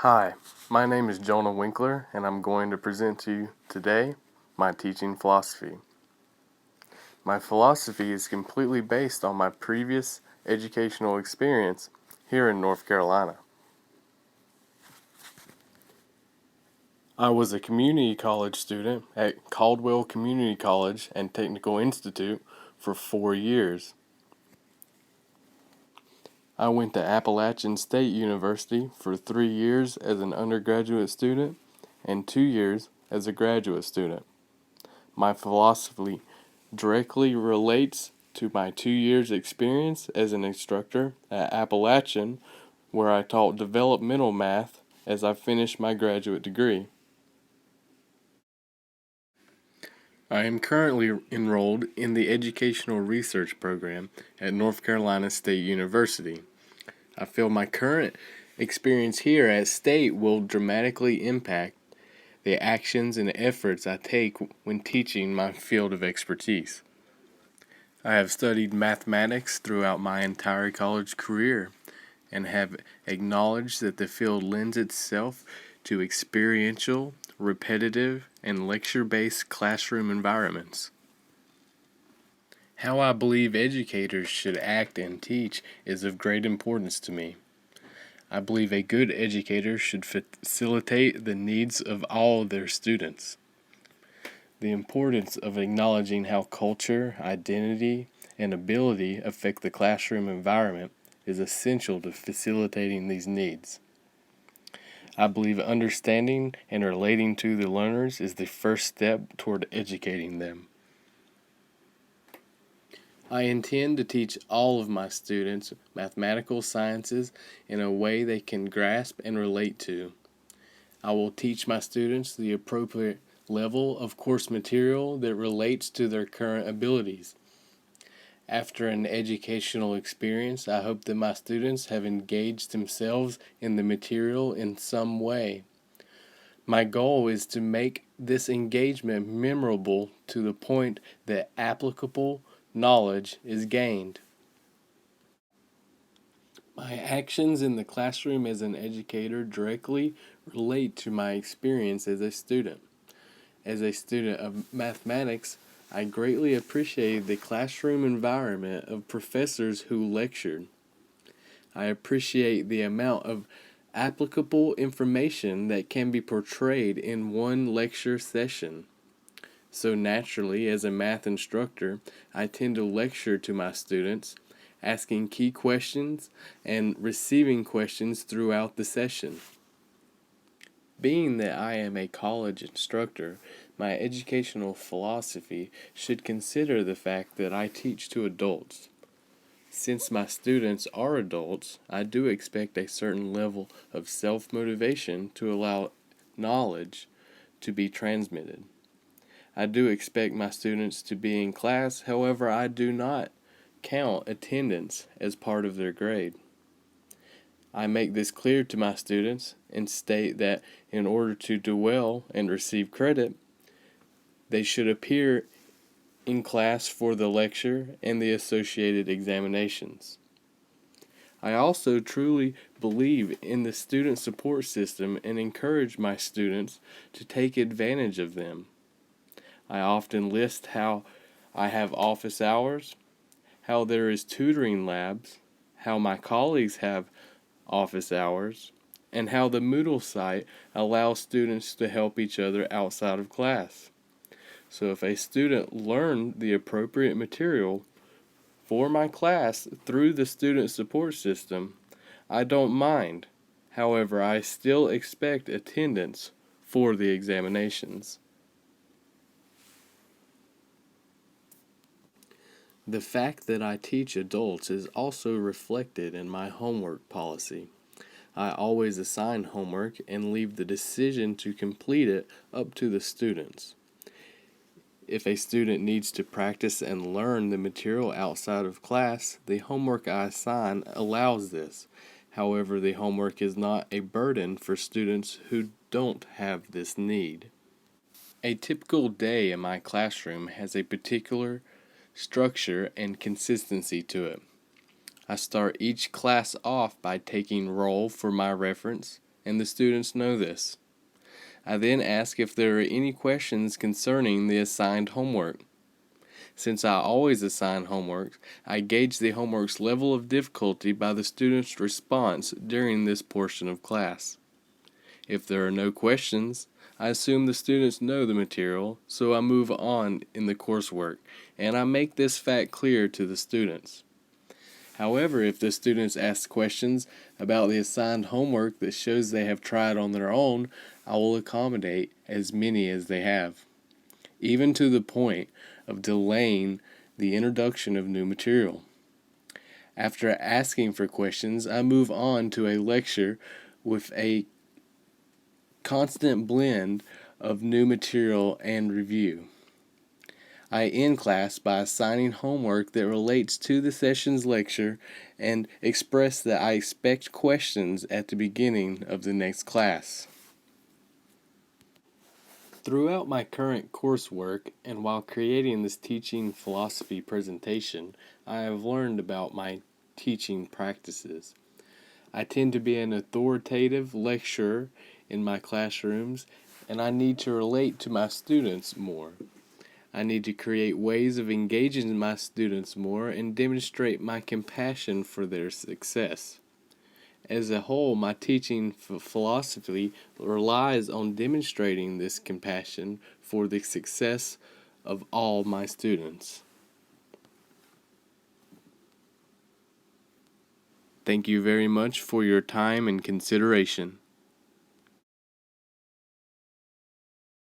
Hi, my name is Jonah Winkler, and I'm going to present to you today my teaching philosophy. My philosophy is completely based on my previous educational experience here in North Carolina. I was a community college student at Caldwell Community College and Technical Institute for 4 years. I went to Appalachian State University for 3 years as an undergraduate student and 2 years as a graduate student. My philosophy directly relates to my 2 years experience as an instructor at Appalachian, where I taught developmental math as I finished my graduate degree. I am currently enrolled in the Educational Research Program at North Carolina State University. I feel my current experience here at State will dramatically impact the actions and efforts I take when teaching my field of expertise. I have studied mathematics throughout my entire college career and have acknowledged that the field lends itself to experiential, repetitive, and lecture-based classroom environments. How I believe educators should act and teach is of great importance to me. I believe a good educator should facilitate the needs of all their students. The importance of acknowledging how culture, identity, and ability affect the classroom environment is essential to facilitating these needs. I believe understanding and relating to the learners is the first step toward educating them. I intend to teach all of my students mathematical sciences in a way they can grasp and relate to. I will teach my students the appropriate level of course material that relates to their current abilities. After an educational experience, I hope that my students have engaged themselves in the material in some way. My goal is to make this engagement memorable to the point that applicable knowledge is gained. My actions in the classroom as an educator directly relate to my experience as a student. As a student of mathematics, I greatly appreciated the classroom environment of professors who lectured. I appreciate the amount of applicable information that can be portrayed in one lecture session. So naturally, as a math instructor, I tend to lecture to my students, asking key questions and receiving questions throughout the session. Being that I am a college instructor, my educational philosophy should consider the fact that I teach to adults. Since my students are adults, I do expect a certain level of self-motivation to allow knowledge to be transmitted. I do expect my students to be in class, however, I do not count attendance as part of their grade. I make this clear to my students and state that in order to do well and receive credit, they should appear in class for the lecture and the associated examinations. I also truly believe in the student support system and encourage my students to take advantage of them. I often list how I have office hours, how there is tutoring labs, how my colleagues have office hours, and how the Moodle site allows students to help each other outside of class. So if a student learned the appropriate material for my class through the student support system, I don't mind. However, I still expect attendance for the examinations. The fact that I teach adults is also reflected in my homework policy. I always assign homework and leave the decision to complete it up to the students. If a student needs to practice and learn the material outside of class, the homework I assign allows this. However, the homework is not a burden for students who don't have this need. A typical day in my classroom has a particular structure and consistency to it. I start each class off by taking roll for my reference and the students know this. I then ask if there are any questions concerning the assigned homework. Since I always assign homework, I gauge the homework's level of difficulty by the student's response during this portion of class. If there are no questions, I assume the students know the material, so I move on in the coursework, and I make this fact clear to the students. However, if the students ask questions about the assigned homework that shows they have tried on their own, I will accommodate as many as they have, even to the point of delaying the introduction of new material. After asking for questions, I move on to a lecture with a constant blend of new material and review. I end class by assigning homework that relates to the session's lecture and express that I expect questions at the beginning of the next class. Throughout my current coursework and while creating this teaching philosophy presentation, I have learned about my teaching practices. I tend to be an authoritative lecturer in my classrooms, and I need to relate to my students more. I need to create ways of engaging my students more and demonstrate my compassion for their success. As a whole, my teaching philosophy relies on demonstrating this compassion for the success of all my students. Thank you very much for your time and consideration.